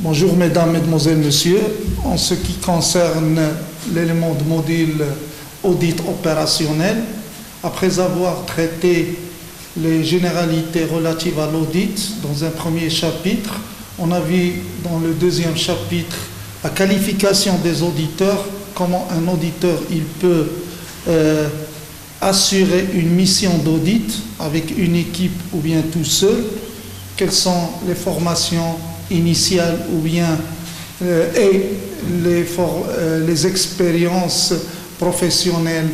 Bonjour mesdames, mesdemoiselles, messieurs. En ce qui concerne l'élément de module audit opérationnel, après avoir traité les généralités relatives à l'audit dans un premier chapitre, on a vu dans le deuxième chapitre la qualification des auditeurs, comment un auditeur il peut assurer une mission d'audit avec une équipe ou bien tout seul, quelles sont les formations initiales ou bien les expériences professionnelles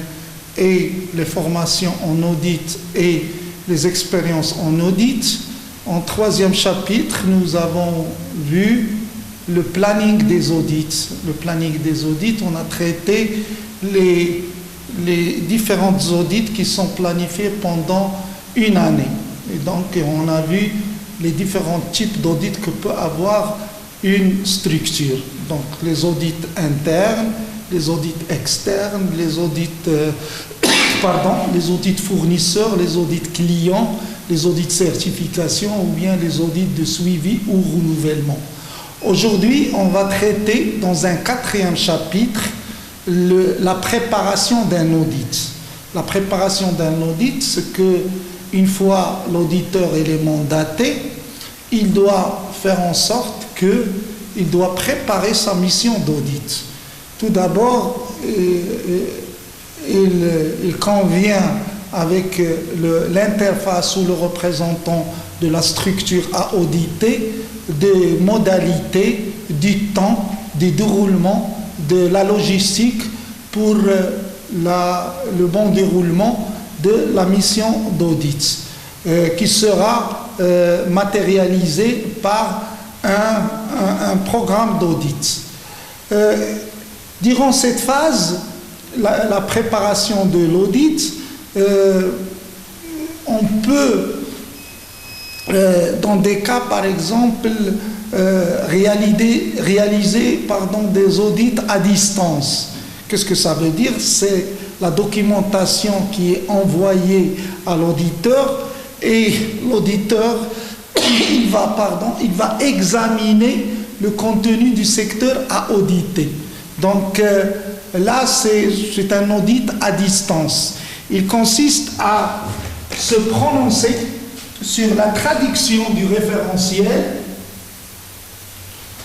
et les formations en audit et les expériences en audit. En troisième chapitre, nous avons vu le planning des audits. Le planning des audits, on a traité les différentes audits qui sont planifiés pendant une année. Et donc, on a vu les différents types d'audits que peut avoir une structure. Donc, les audits internes, les audits externes, les audits fournisseurs, les audits clients, les audits certification ou bien les audits de suivi ou renouvellement. Aujourd'hui, on va traiter dans un quatrième chapitre la préparation d'un audit. La préparation d'un audit, c'est que une fois l'auditeur est mandaté, il doit faire en sorte qu'il doit préparer sa mission d'audit. Tout d'abord, il convient avec l'interface ou le représentant de la structure à auditer des modalités, du temps, du déroulement, de la logistique pour le bon déroulement de la mission d'audit qui sera matérialisée par un programme d'audit. Durant cette phase, la préparation de l'audit, on peut, dans des cas par exemple, réaliser des audits à distance. Qu'est-ce que ça veut dire? C'est la documentation qui est envoyée à l'auditeur et l'auditeur il va examiner le contenu du secteur à auditer. Donc là, c'est un audit à distance. Il consiste à se prononcer sur la traduction du référentiel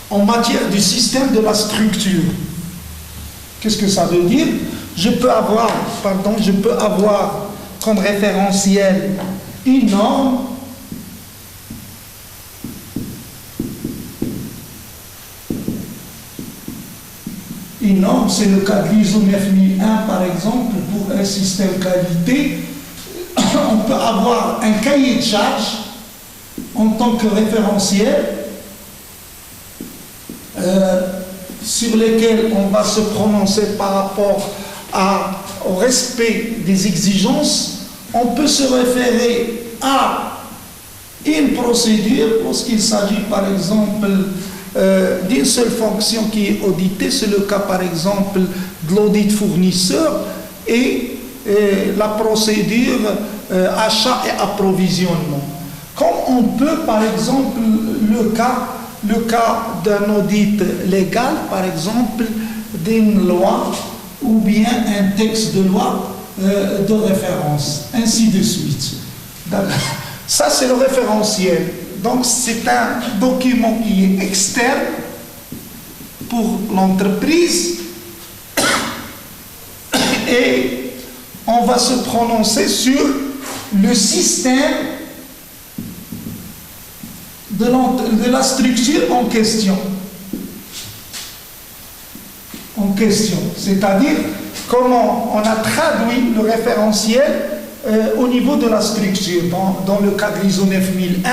en matière du système de la structure. Qu'est-ce que ça veut dire? Je peux avoir comme référentiel une norme c'est le cas de l'ISO 9001 par exemple pour un système qualité. On peut avoir un cahier de charge en tant que référentiel sur lesquels on va se prononcer par rapport au respect des exigences. On peut se référer à une procédure lorsqu'il s'agit par exemple d'une seule fonction qui est auditée. C'est le cas par exemple de l'audit fournisseur et la procédure achat et approvisionnement. Comme on peut par exemple le cas d'un audit légal, par exemple d'une loi ou bien un texte de loi de référence, ainsi de suite. Ça c'est le référentiel. Donc c'est un document qui est externe pour l'entreprise et on va se prononcer sur le système de la structure en question. C'est-à-dire comment on a traduit le référentiel au niveau de la structure. Dans le cas de l'ISO 9001,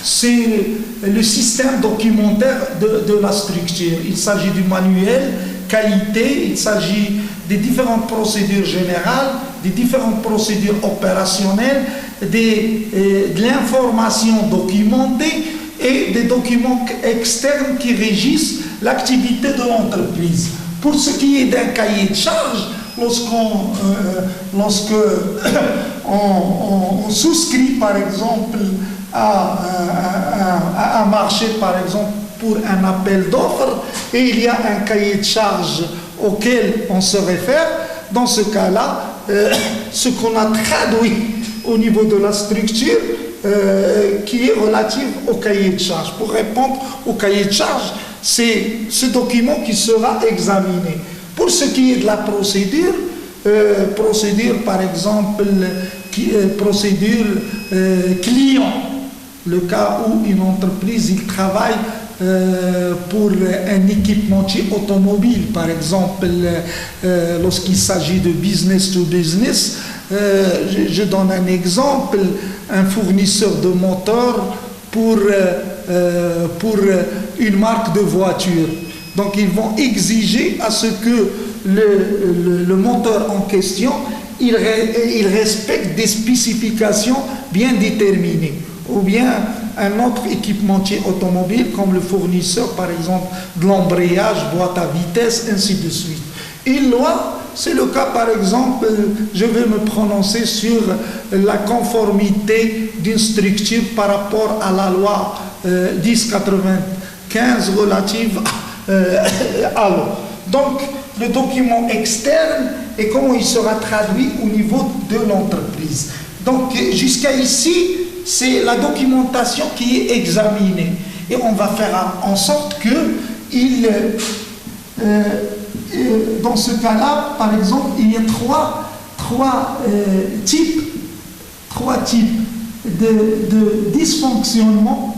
c'est le système documentaire de la structure. Il s'agit du manuel qualité, il s'agit des différentes procédures générales, des différentes procédures opérationnelles, de l'information documentée et des documents externes qui régissent l'activité de l'entreprise. Pour ce qui est d'un cahier de charge, lorsque on souscrit par exemple à un marché par exemple pour un appel d'offres et il y a un cahier de charges auquel on se réfère. Dans ce cas-là, ce qu'on a traduit au niveau de la structure qui est relative au cahier de charges. Pour répondre au cahier de charges, c'est ce document qui sera examiné. Pour ce qui est de la procédure, par exemple, procédure client, le cas où une entreprise il travaille pour un équipementier automobile, par exemple, lorsqu'il s'agit de business to business, je donne un exemple, un fournisseur de moteurs pour une marque de voiture. Donc ils vont exiger à ce que le moteur en question il respecte des spécifications bien déterminées. Ou bien un autre équipementier automobile comme le fournisseur par exemple de l'embrayage, boîte à vitesse, ainsi de suite. Une loi, c'est le cas par exemple, je vais me prononcer sur la conformité d'une structure par rapport à la loi 1095 relative à l'eau. Donc le document externe et comment il sera traduit au niveau de l'entreprise. Donc jusqu'à ici, c'est la documentation qui est examinée. Et on va faire en sorte que dans ce cas-là, par exemple, il y a trois types de dysfonctionnements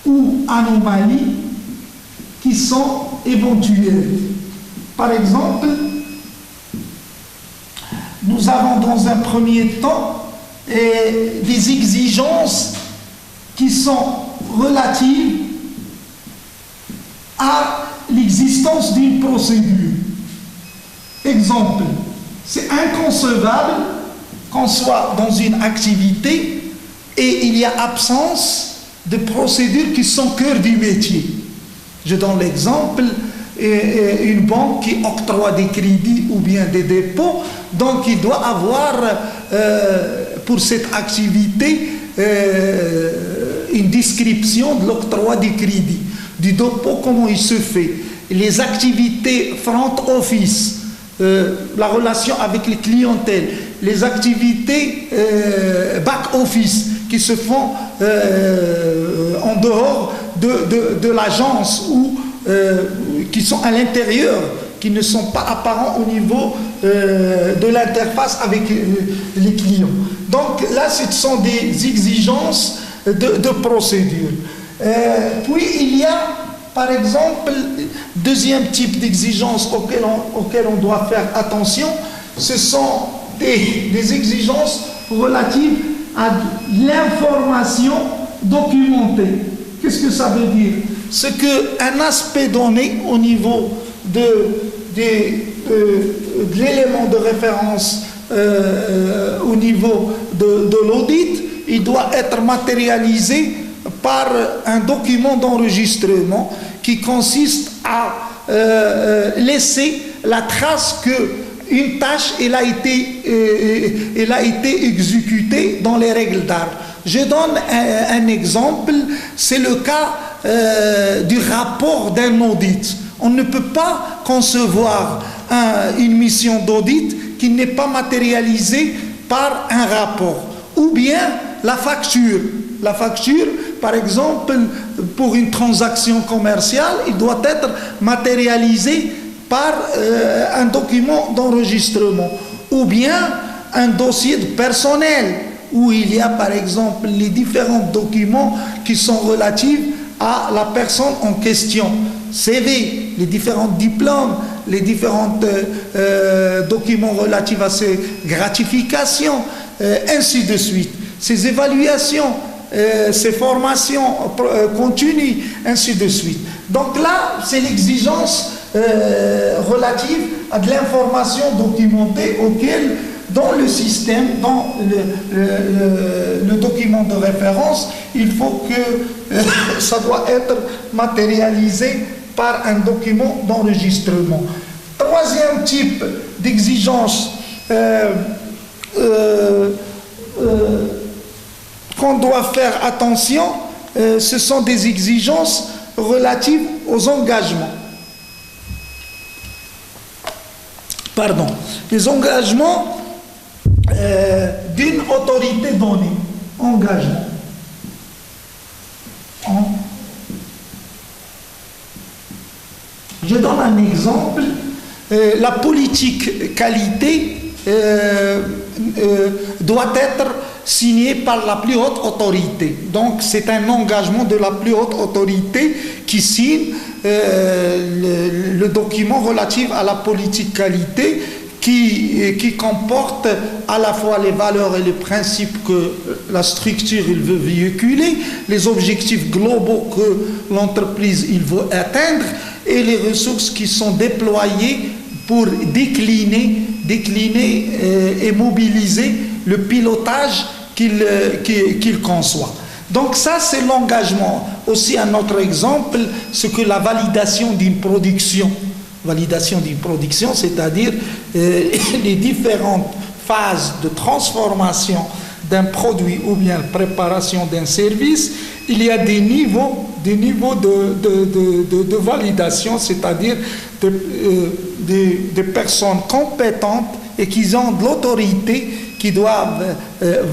ou anomalies qui sont éventuelles. Par exemple, nous avons dans un premier temps des exigences qui sont relatives à l'existence d'une procédure. Exemple, c'est inconcevable qu'on soit dans une activité et il y a absence de procédures qui sont cœur du métier. Je donne l'exemple, une banque qui octroie des crédits ou bien des dépôts, donc il doit avoir pour cette activité une description de l'octroi des crédits, du dépôt, comment il se fait, les activités front office, la relation avec les clientèles, les activités back office qui se font en dehors de l'agence ou qui sont à l'intérieur, qui ne sont pas apparents au niveau de l'interface avec les clients. Donc là, ce sont des exigences de procédure. Puis il y a, par exemple, deuxième type d'exigence auquel on doit faire attention, ce sont des exigences relatives à l'information documentée. Qu'est-ce que ça veut dire? C'est qu'un aspect donné au niveau de l'élément de référence au niveau de l'audit, il doit être matérialisé par un document d'enregistrement qui consiste à laisser la trace qu'une tâche elle a été exécutée dans les règles d'art. Je donne un exemple, c'est le cas du rapport d'un audit. On ne peut pas concevoir une mission d'audit qui n'est pas matérialisée par un rapport. Ou bien la facture. La facture, par exemple, pour une transaction commerciale, il doit être matérialisé par un document d'enregistrement. Ou bien un dossier de personnel, où il y a par exemple les différents documents qui sont relatifs à la personne en question. CV, les différents diplômes, les différents documents relatifs à ses gratifications, ainsi de suite. Ses évaluations, ses formations continues, ainsi de suite. Donc là, c'est l'exigence relative à de l'information documentée auquel dans le système, dans le document de référence, il faut que ça doit être matérialisé par un document d'enregistrement. Troisième type d'exigence qu'on doit faire attention, ce sont des exigences relatives aux engagements. Pardon, les engagements d'une autorité donnée. Engagement. Je donne un exemple. La politique qualité doit être signée par la plus haute autorité. Donc c'est un engagement de la plus haute autorité qui signe le document relatif à la politique qualité qui comporte à la fois les valeurs et les principes que la structure il veut véhiculer, les objectifs globaux que l'entreprise il veut atteindre et les ressources qui sont déployées pour décliner et mobiliser le pilotage qu'il conçoit. Donc ça, c'est l'engagement. Aussi, un autre exemple, c'est que la validation d'une production. Validation d'une production, c'est-à-dire les différentes phases de transformation d'un produit ou bien préparation d'un service, il y a des niveaux de validation, c'est-à-dire des personnes compétentes et qui ont de l'autorité qui doivent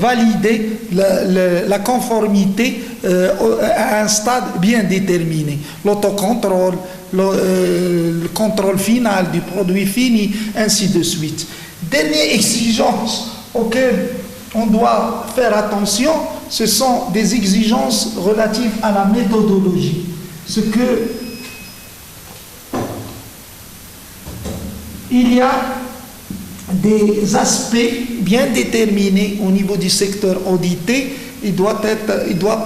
valider la conformité à un stade bien déterminé. L'autocontrôle, le contrôle final du produit fini, ainsi de suite. Dernière exigence auxquelles on doit faire attention, ce sont des exigences relatives à la méthodologie. Ce que il y a des aspects bien déterminés au niveau du secteur audité, il doit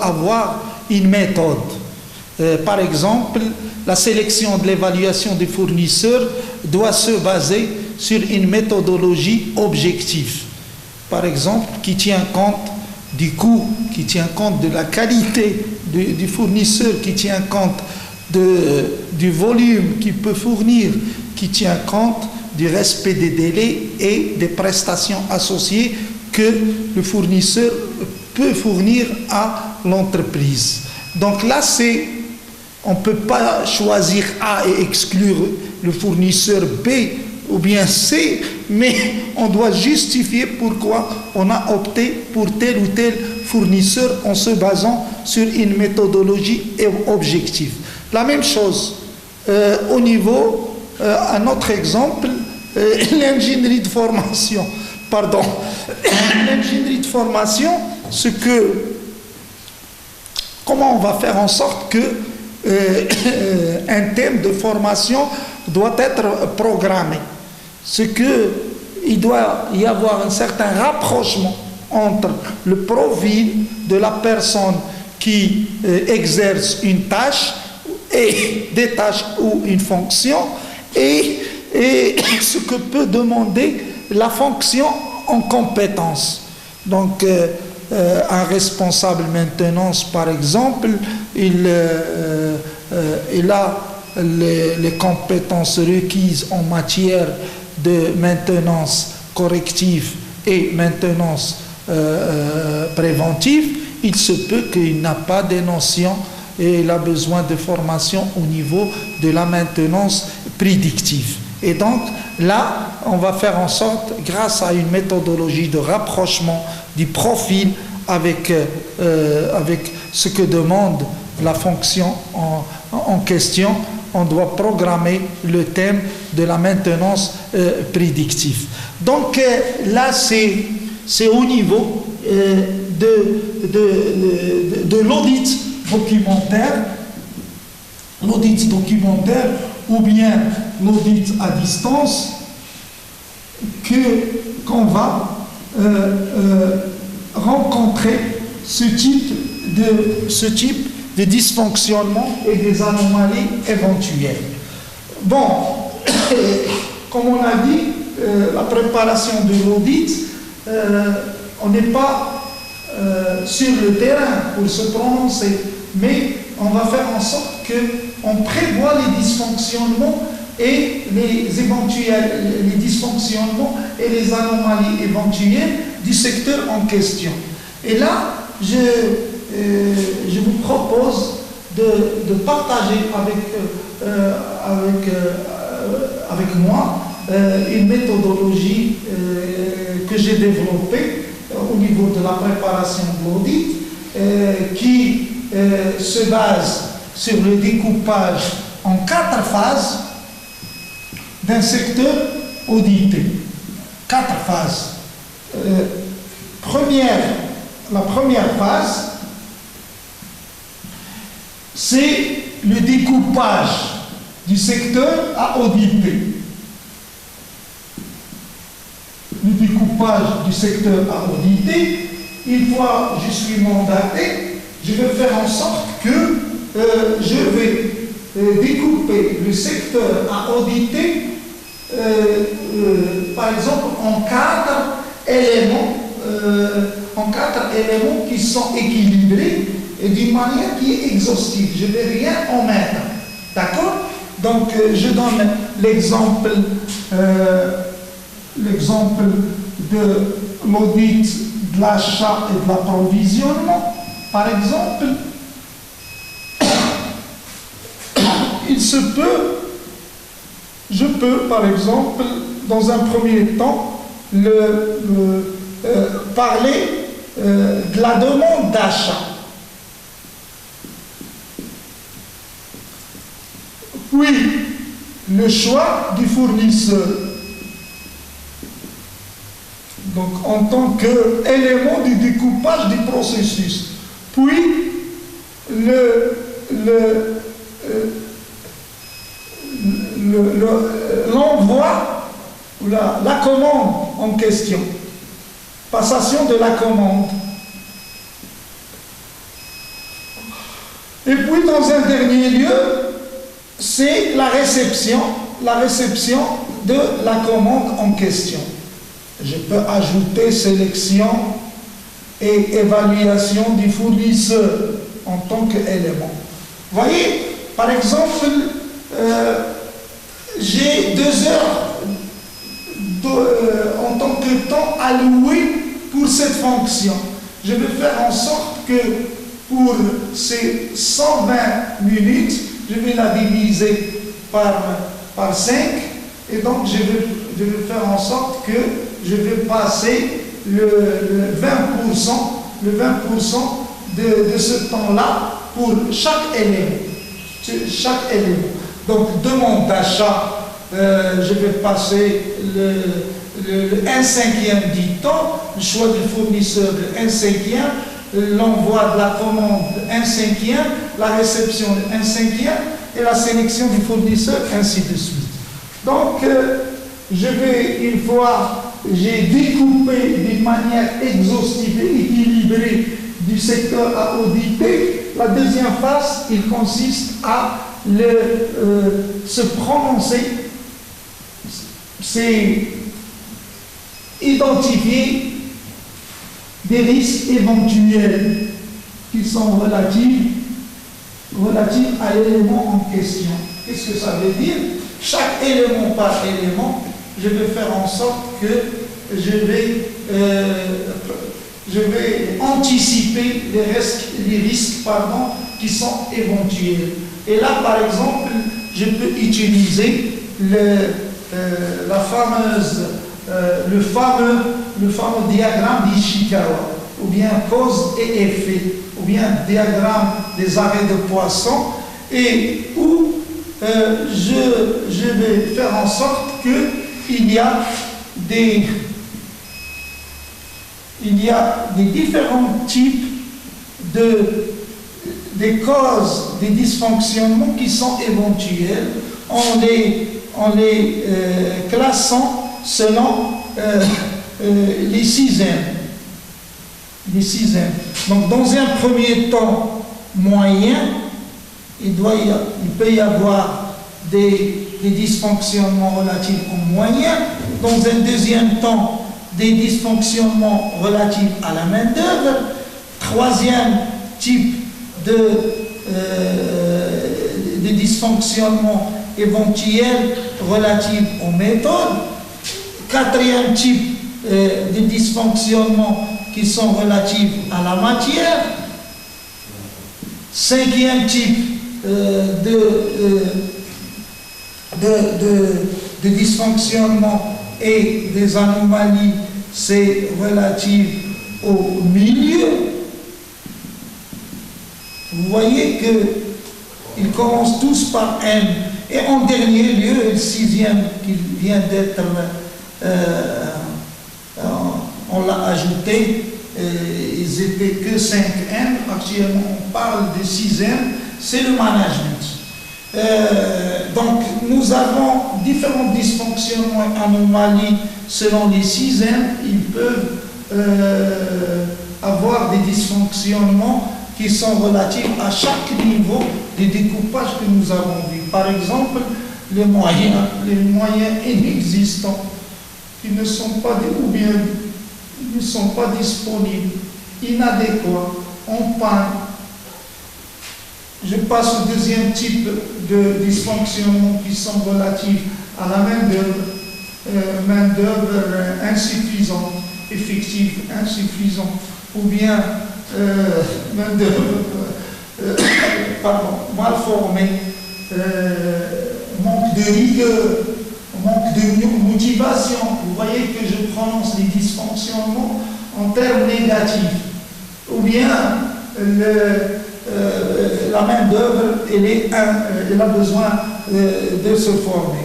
avoir une méthode. Par exemple, la sélection de l'évaluation des fournisseurs doit se baser sur une méthodologie objective. Par exemple, qui tient compte du coût, qui tient compte de la qualité du fournisseur, qui tient compte du volume qu'il peut fournir, qui tient compte du respect des délais et des prestations associées que le fournisseur peut fournir à l'entreprise. Donc là, on ne peut pas choisir A et exclure le fournisseur B ou bien C, mais on doit justifier pourquoi on a opté pour tel ou tel fournisseur en se basant sur une méthodologie objective. La même chose au niveau, un autre exemple, l'ingénierie de formation. Pardon. L'ingénierie de formation, c'est que comment on va faire en sorte que un thème de formation doit être programmé. C'est qu'il doit y avoir un certain rapprochement entre le profil de la personne qui exerce une tâche et des tâches ou une fonction et ce que peut demander la fonction en compétence. Donc, un responsable maintenance, par exemple, il a les compétences requises en matière de maintenance corrective et maintenance préventive. Il se peut qu'il n'a pas de notions et il a besoin de formation au niveau de la maintenance prédictive. Et donc là, on va faire en sorte, grâce à une méthodologie de rapprochement du profil avec ce que demande la fonction en question, on doit programmer le thème de la maintenance prédictive. Donc là, c'est au niveau de l'audit documentaire ou bien l'audit à distance qu'on va rencontrer ce type de dysfonctionnement et des anomalies éventuelles. Bon, comme on a dit, la préparation de l'audit, on n'est pas sur le terrain pour se prononcer, mais on va faire en sorte qu'on prévoit les dysfonctionnements et les dysfonctionnements et les anomalies éventuelles du secteur en question. Et là, je vous propose de partager avec moi une méthodologie que j'ai développée au niveau de la préparation de l'audit qui se base sur le découpage en 4 phases d'un secteur audité. 4 phases. La première phase, c'est le découpage du secteur à auditer. Le découpage du secteur à auditer, une fois je suis mandaté, je vais faire en sorte que je vais découper le secteur à auditer, par exemple, en 4 éléments, qui sont équilibrés et d'une manière qui est exhaustive. Je ne vais rien omettre. D'accord? Donc, je donne l'exemple de l'audit de l'achat et de l'approvisionnement. Par exemple, je peux, par exemple, dans un premier temps, parler de la demande d'achat. Puis, le choix du fournisseur. Donc, en tant qu'élément du découpage du processus. Puis, l'envoi ou la commande en question. Passation de la commande. Et puis, dans un dernier lieu, c'est la réception de la commande en question. Je peux ajouter sélection et évaluation du fournisseur en tant qu'élément. Vous voyez, par exemple, j'ai 2 heures en tant que temps alloué pour cette fonction. Je vais faire en sorte que pour ces 120 minutes, je vais la diviser par 5 et donc je vais faire en sorte que je vais passer le 20% de ce temps-là pour chaque élément. Donc, demande d'achat, je vais passer le 1/5 du temps, le choix du fournisseur de 1/5, l'envoi de la commande de 1/5, la réception de 1/5 et la sélection du fournisseur, ainsi de suite. Donc, une fois j'ai découpé d'une manière exhaustive et équilibrée du secteur à auditer, la deuxième phase, il consiste à se prononcer, c'est identifier des risques éventuels qui sont relatifs à l'élément en question. Qu'est-ce que ça veut dire? Chaque élément par élément, je vais faire en sorte que je vais anticiper les risques qui sont éventuels. Et là, par exemple, je peux utiliser le fameux diagramme d'Ishikawa, ou bien cause et effet, ou bien diagramme des arrêts de poisson, et où je vais faire en sorte qu'il y a des différents types des causes, des dysfonctionnements qui sont éventuels, en les classant selon les systèmes. Donc, dans un premier temps moyen, il peut y avoir des dysfonctionnements relatifs au moyen. Dans un deuxième temps, des dysfonctionnements relatifs à la main-d'œuvre. Troisième type de dysfonctionnements éventuels relatifs aux méthodes. Quatrième type de dysfonctionnements qui sont relatifs à la matière. Cinquième type de dysfonctionnement et des anomalies, c'est relatif au milieu. Vous voyez qu'ils commencent tous par M. Et en dernier lieu, le sixième qui vient d'être, on l'a ajouté, ils étaient que 5M. Actuellement, on parle de 6M, c'est le management. Donc, nous avons différents dysfonctionnements et anomalies selon les 6M. Ils peuvent avoir des dysfonctionnements qui sont relatifs à chaque niveau de découpage que nous avons vu. Par exemple, les moyens inexistants qui ne sont pas ou bien ne sont pas disponibles, inadéquats, en panne. Je passe au deuxième type de dysfonctionnement qui sont relatifs à la main-d'œuvre insuffisante, effective insuffisante, ou bien main-d'œuvre mal formée, manque de rigueur, manque de motivation. Vous voyez que je prononce les dysfonctionnements en termes négatifs. Ou bien la main-d'œuvre, elle a besoin de se former.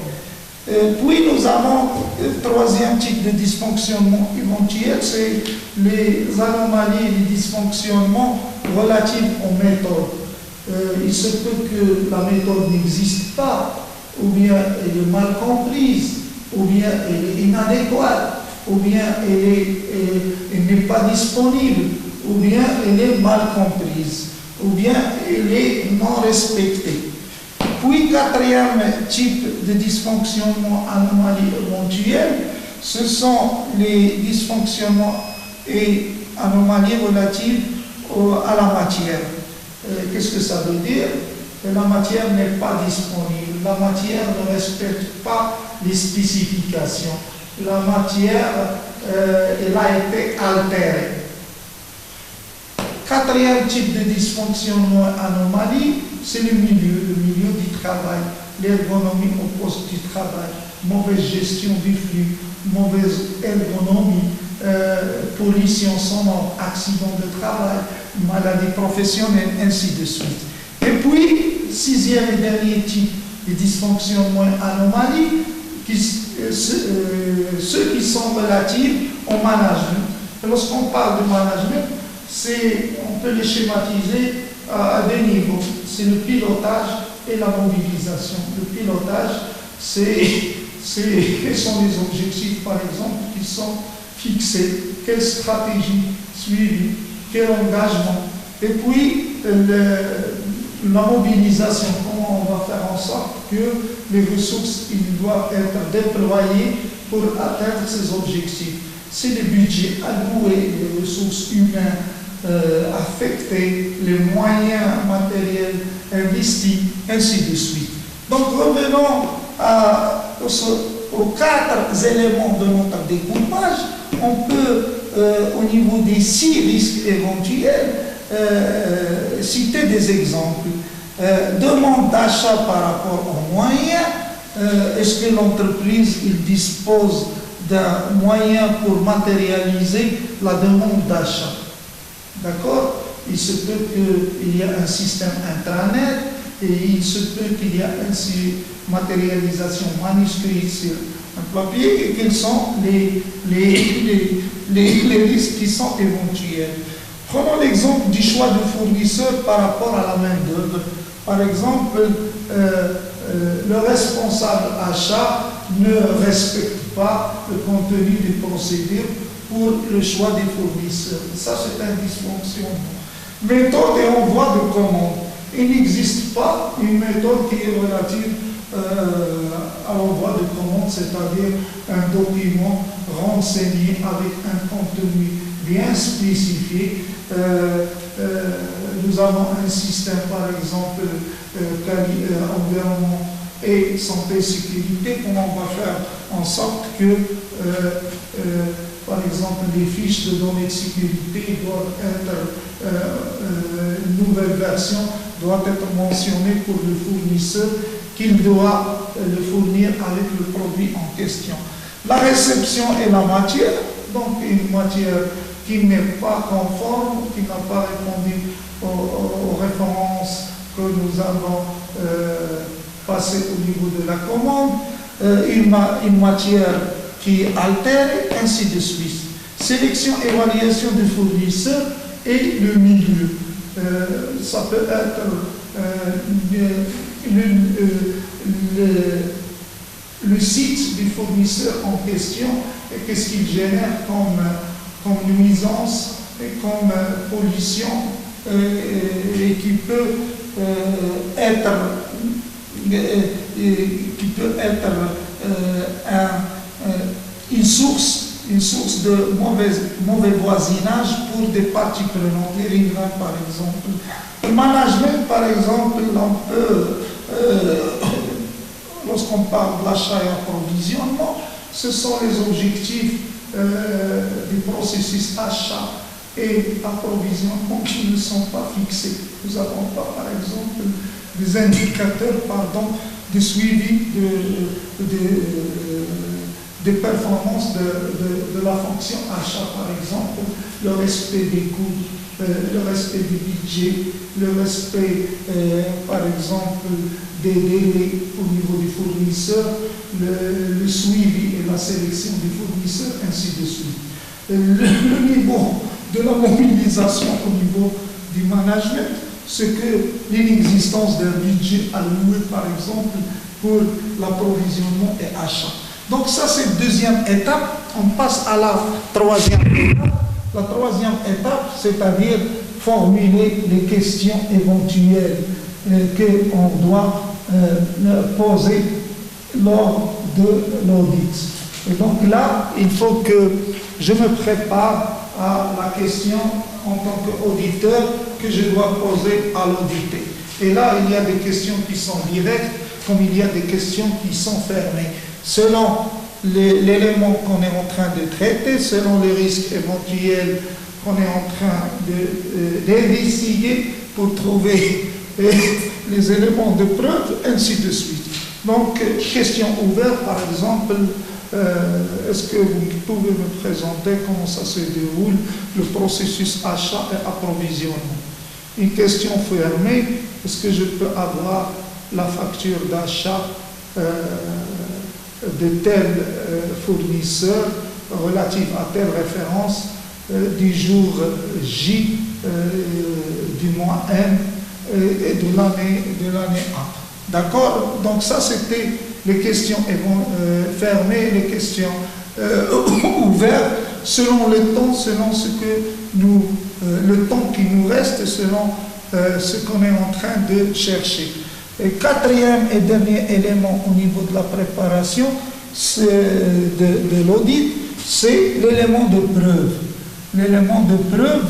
Puis nous avons le troisième type de dysfonctionnement éventuel, c'est les anomalies et les dysfonctionnements relatifs aux méthodes. Il se peut que la méthode n'existe pas, ou bien elle est mal comprise, ou bien elle est inadéquate, ou bien elle n'est pas disponible, ou bien elle est mal comprise, ou bien elle est non respectée. Puis, quatrième type de dysfonctionnement anomalie éventuelle, ce sont les dysfonctionnements et anomalies relatives à la matière. Qu'est-ce que ça veut dire? La matière n'est pas disponible, la matière ne respecte pas les spécifications, la matière elle a été altérée. Quatrième type de dysfonctionnement anomalie, c'est le milieu du travail, l'ergonomie au poste du travail, mauvaise gestion du flux, mauvaise ergonomie, pollution sonore, accident de travail, maladie professionnelle, ainsi de suite. Et puis, sixième et dernier type de dysfonctionnement anomalie, ceux qui sont relatifs au management. Lorsqu'on parle de management, on peut les schématiser à deux niveaux. C'est le pilotage et la mobilisation. Le pilotage, quels sont les objectifs, par exemple, qui sont fixés, quelle stratégie suivie, quel engagement. Et puis, la mobilisation, comment on va faire en sorte que les ressources doivent être déployées pour atteindre ces objectifs. C'est le budget alloué, les ressources humaines affectés, les moyens matériels investis, ainsi de suite. Donc revenons aux quatre éléments de notre découpage. On peut, au niveau des 6 risques éventuels, citer des exemples. Demande d'achat par rapport aux moyens. Est-ce que l'entreprise dispose d'un moyen pour matérialiser la demande d'achat? D'accord? Il se peut qu'il y ait un système intranet et il se peut qu'il y ait ainsi matérialisation manuscrite sur un papier et quels sont les risques qui sont éventuels. Prenons l'exemple du choix du fournisseur par rapport à la main-d'œuvre. Par exemple, le responsable achat ne respecte pas le contenu des procédures pour le choix des fournisseurs. Ça, c'est un dysfonctionnement. Méthode et envoi de commande. Il n'existe pas une méthode qui est relative à l'envoi de commande, c'est-à-dire un document renseigné avec un contenu bien spécifié. Nous avons un système, par exemple, environnement et santé et sécurité, comment on va faire en sorte que par exemple, les fiches de données de sécurité doivent être une nouvelle version doit être mentionné pour le fournisseur qu'il doit le fournir avec le produit en question. La réception et la matière, donc une matière qui n'est pas conforme, qui n'a pas répondu aux références que nous avons passées au niveau de la commande, une matière qui est altérée, ainsi de suite. Sélection, évaluation du fournisseur et le milieu. Ça peut être le site du fournisseur en question et qu'est-ce qu'il génère comme nuisance et comme pollution et qui peut être une source de mauvais voisinage pour des parties prenantes, les riverains par exemple. Le management, par exemple, on peut, lorsqu'on parle d'achat et approvisionnement, ce sont les objectifs du processus achat et approvisionnement qui ne sont pas fixés. Nous n'avons pas, par exemple, des indicateurs de suivi des performances de la fonction achat, par exemple, le respect des coûts, le respect du budget, le respect, par exemple, des délais au niveau du fournisseur, le suivi et la sélection du fournisseur, ainsi de suite. Le niveau de la mobilisation au niveau du management, c'est que l'inexistence d'un budget alloué, par exemple, pour l'approvisionnement et achat. Donc ça, c'est la deuxième étape. On passe à la troisième étape. La troisième étape, c'est-à-dire formuler les questions éventuelles qu'on doit poser lors de l'audit. Et donc là, il faut que je me prépare à la question en tant qu'auditeur que je dois poser à l'audité. Et là, il y a des questions qui sont directes, comme il y a des questions qui sont fermées. Selon l'élément qu'on est en train de traiter, selon les risques éventuels qu'on est en train d'investiguer pour trouver les éléments de preuve, ainsi de suite. Donc, question ouverte, par exemple, est-ce que vous pouvez me présenter comment ça se déroule, le processus achat et approvisionnement? Une question fermée, est-ce que je peux avoir la facture d'achat de tel fournisseur relative à telle référence du jour J du mois M et de l'année 1. D'accord? Donc ça, c'était les questions fermées, les questions ouvertes, selon le temps, selon le temps qui nous reste, selon ce qu'on est en train de chercher. Et quatrième et dernier élément au niveau de la préparation de l'audit, c'est l'élément de preuve. L'élément de preuve,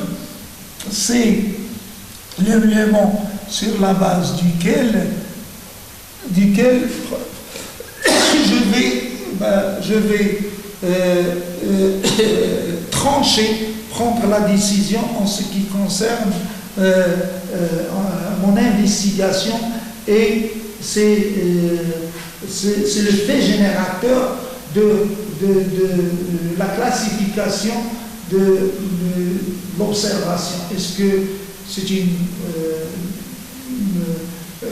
c'est l'élément sur la base duquel je vais trancher, prendre la décision en ce qui concerne mon investigation, et c'est le fait générateur de la classification de l'observation. Est-ce que c'est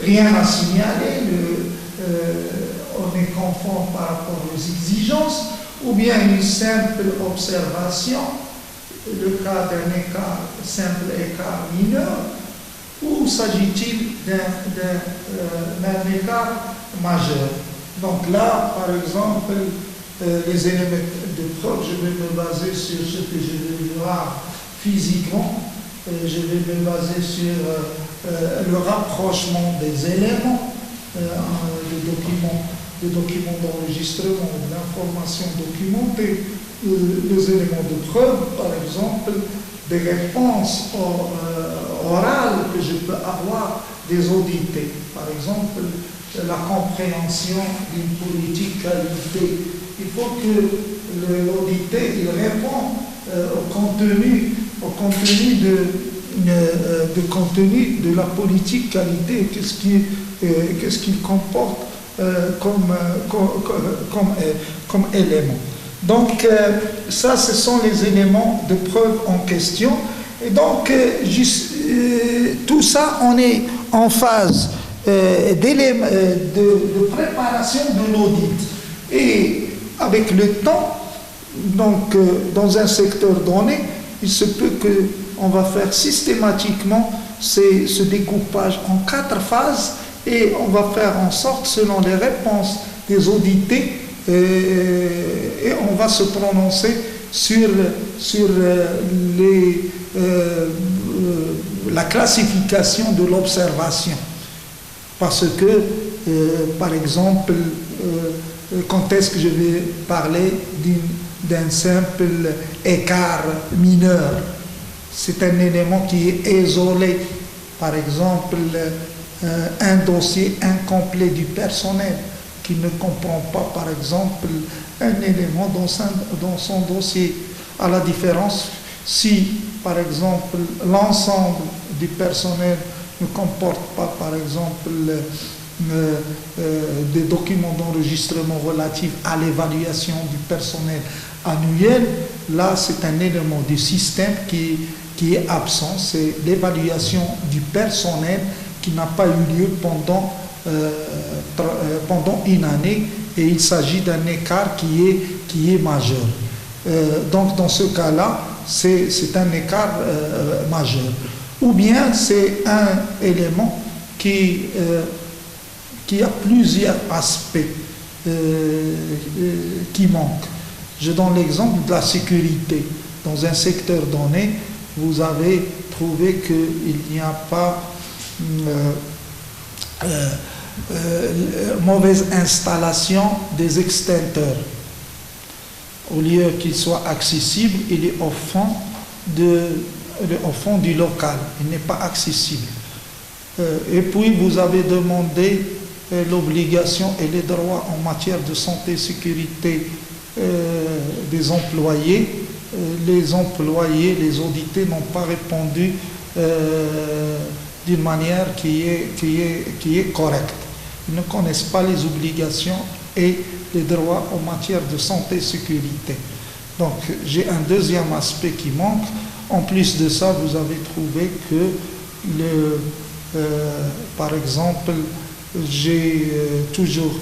rien à signaler, on est conforme par rapport aux exigences, ou bien une simple observation, le cas d'un écart, simple écart mineur, ou s'agit-il d'un écart majeur? Donc là, par exemple, les éléments de preuve, je vais me baser sur ce que je vais voir physiquement, je vais me baser sur le rapprochement des éléments, des documents d'enregistrement, de l'information documentée, les éléments de preuve, par exemple, des réponses orales que je peux avoir des audités. Par exemple, la compréhension d'une politique qualité. Il faut que l'audité réponde au contenu de contenu de la politique qualité, qu'est-ce qu'il comporte comme élément. Donc ça, ce sont les éléments de preuve en question. Et donc tout ça, on est en phase de préparation de l'audit. Et avec le temps, donc dans un secteur donné, il se peut qu'on va faire systématiquement ce découpage en 4 phases et on va faire en sorte, selon les réponses des audités, et on va se prononcer sur la classification de l'observation. Parce que, par exemple, quand est-ce que je vais parler d'un simple écart mineur? C'est un élément qui est isolé. Par exemple, un dossier incomplet du personnel qui ne comprend pas, par exemple, un élément dans son dossier. À la différence, si, par exemple, l'ensemble du personnel ne comporte pas, par exemple, des documents d'enregistrement relatifs à l'évaluation du personnel annuel, là, c'est un élément du système qui est absent, c'est l'évaluation du personnel qui n'a pas eu lieu pendant une année, et il s'agit d'un écart qui est majeur. Donc dans ce cas-là, c'est un écart majeur. Ou bien c'est un élément qui a plusieurs aspects qui manquent. Je donne l'exemple de la sécurité. Dans un secteur donné, vous avez trouvé qu'il n'y a pas mauvaise installation des extincteurs. Au lieu qu'il soit accessible, il est au fond du local, il n'est pas accessible. Et puis vous avez demandé l'obligation et les droits en matière de santé et sécurité des employés. Les employés, les audités n'ont pas répondu d'une manière qui est correcte. Ils ne connaissent pas les obligations et les droits en matière de santé et sécurité. Donc j'ai un deuxième aspect qui manque. En plus de ça, vous avez trouvé que par exemple, j'ai toujours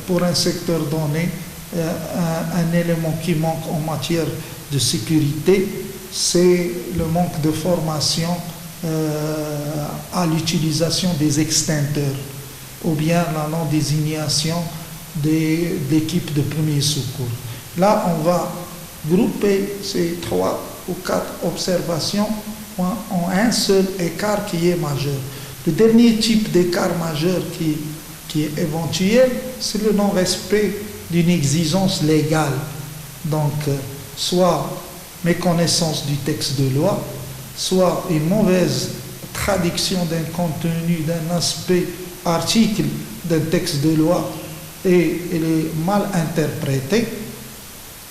pour un secteur donné un élément qui manque en matière de sécurité, c'est le manque de formation à l'utilisation des extincteurs ou bien la non-désignation d'équipes de premier secours. Là, on va grouper ces 3 ou 4 observations en un seul écart qui est majeur. Le dernier type d'écart majeur qui est éventuel, c'est le non-respect d'une exigence légale. Donc, soit méconnaissance du texte de loi, soit une mauvaise traduction d'un contenu, d'un aspect, article d'un texte de loi et il est mal interprété,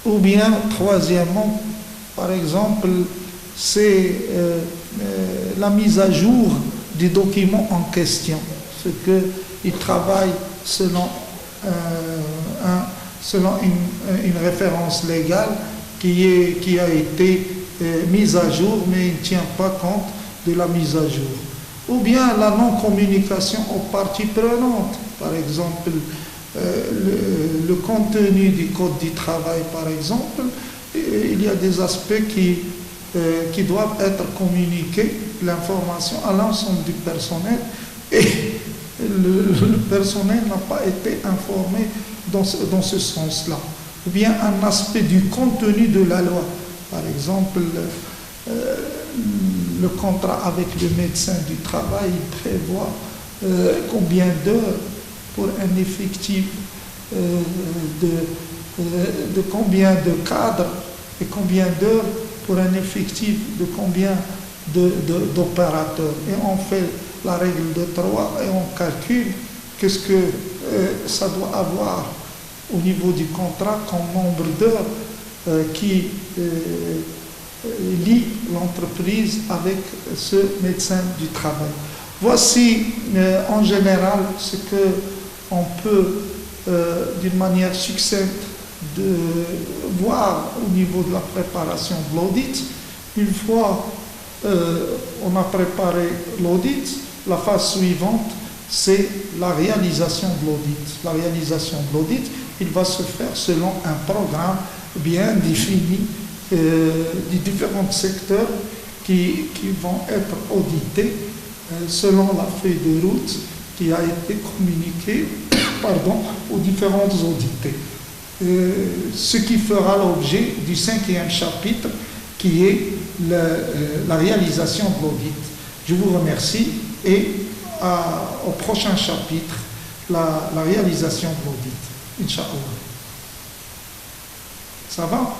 ou bien, troisièmement, par exemple, c'est la mise à jour du document en question, ce qu'il travaille selon une référence légale qui a été mise à jour, mais il ne tient pas compte de la mise à jour. Ou bien la non-communication aux parties prenantes, par exemple, le contenu du code du travail, par exemple, il y a des aspects qui doivent être communiqués, l'information à l'ensemble du personnel, et le personnel n'a pas été informé dans ce sens-là. Ou bien un aspect du contenu de la loi, par exemple, le contrat avec le médecin du travail prévoit combien d'heures pour un effectif de combien de cadres et combien d'heures pour un effectif de combien d'opérateurs. Et on fait la règle de 3 et on calcule qu'est-ce que ça doit avoir au niveau du contrat comme nombre d'heures qui lie l'entreprise avec ce médecin du travail. Voici en général ce qu'on peut d'une manière succincte de voir au niveau de la préparation de l'audit. Une fois on a préparé l'audit, la phase suivante, c'est la réalisation de l'audit. La réalisation de l'audit, il va se faire selon un programme bien défini des différents secteurs qui vont être audités selon la feuille de route qui a été communiquée aux différents audités. Ce qui fera l'objet du 5e chapitre qui est la réalisation de l'audit. Je vous remercie et au prochain chapitre, la réalisation de l'audit. Inch'Allah. Ça va?